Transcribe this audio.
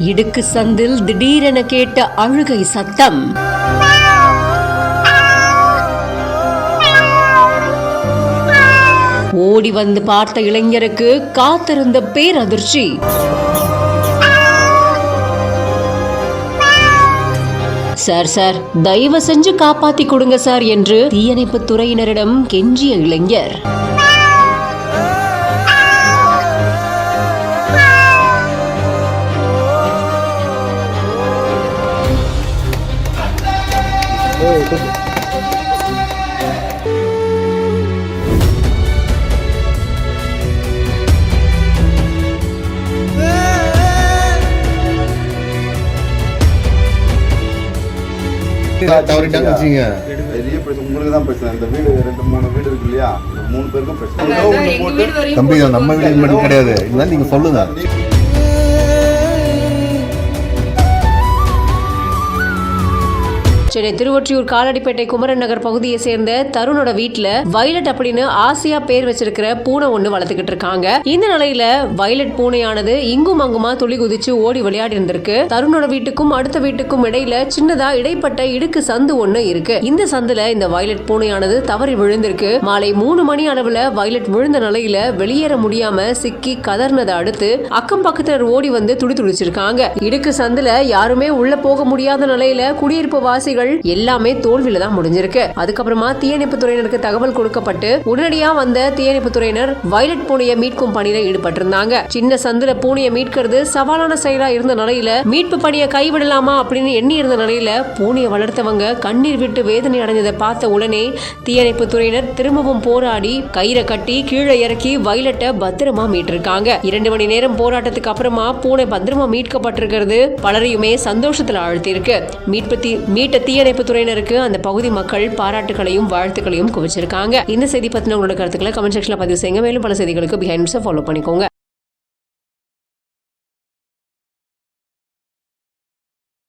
இடுக்கு சந்தில் திடீரென கேட்ட அழுகை சத்தம். ஓடி வந்து பார்த்த இளைஞருக்கு காத்திருந்த பேரதிர்ச்சி. சார் தயவு செஞ்சு காப்பாத்தி கொடுங்க சார் என்று தீயணைப்பு துறையினரிடம் கெஞ்சிய இளைஞர். உங்களுக்கு தான் பிரச்சனை. இந்த வீடு 2-3 வீடு இருக்கு இல்லையா, 3 பேருக்கும் பிரச்சனை. தம்பி நம்ம வீடு மட்டும் கிடையாது, இதெல்லாம் நீங்க சொல்லுங்க. சென்னை திருவொற்றியூர் காலடிப்பேட்டை குமரன் நகர் பகுதியை சேர்ந்த தருணோட வீட்டுல வயலட் அப்படின்னு ஆசையா பேர் வச்சிருக்கிற பூனை ஒண்ணு வளர்த்துக்கிட்டு இருக்காங்க. இந்த நிலையில வயலட் பூனையானது இங்கும் அங்குமா துளி குதிச்சு ஓடி விளையாடி இருந்திருக்கு. தருணோட வீட்டுக்கும் அடுத்த வீட்டுக்கும் இடையில சின்னதா இடைப்பட்ட இடுக்கு சந்து ஒண்ணு இருக்கு. இந்த சந்துல இந்த வயலட் பூனையானது தவறி விழுந்திருக்கு. மாலை 3 மணி அளவுல வயலட் விழுந்த நிலையில வெளியேற முடியாம சிக்கி கதர்னதை அடுத்து அக்கம் பக்கத்தினர் ஓடி வந்து துடிச்சிருக்காங்க. இடுக்கு சந்துல யாருமே உள்ள போக முடியாத நிலையில குடியிருப்பு வாசிகள் எல்லாமே தோல்வியில தான் முடிஞ்சிருக்கு. அதுக்கப்புறமா தீயணைப்பு துறையினருக்கு தகவல் கொடுக்கப்பட்டு உடனடியா வந்த தீயணைப்பு துறையினர் வயலட் பூனையை மீட்கும் பணியில ஈடுபட்டிருந்தாங்க. சின்ன சந்துல பூனையை மீட்கிறது சவாலான செயலா இருந்த நிலையில மீட்பு பணியை கைவிடலாமா அப்படின்னு எண்ணி இருந்த நிலையில பூனையை வளர்த்தவங்க கண்ணீர் விட்டு வேதனை அடைஞ்சதை பார்த்த உடனே தீயணைப்பு துறையினர் திரும்பவும் போராடி கயிறை கட்டி கீழே இறக்கி வயலட்டை பத்திரமா மீட்டிருக்காங்க. 2 மணி நேரம் போராட்டத்துக்கு அப்புறமா பூனை பத்திரமா மீட்கப்பட்டிருக்கிறது பலரையுமே சந்தோஷத்துல ஆழ்த்தியிருக்கு. மீட்ட தீயணைப்பு துறையினருக்கு அந்த பகுதி மக்கள் பாராட்டுகளையும் வாழ்த்துக்களையும் குவிச்சிருக்காங்க. இந்த செய்தி பத்தின உங்களோட கருத்துக்களை கமெண்ட் செக்ஷன்ல பதிவு செய்யுங்க. மேலும் பல செய்திகளுக்கு பிஹைண்ட் நியூஸை ஃபாலோ பண்ணிக்கோங்க.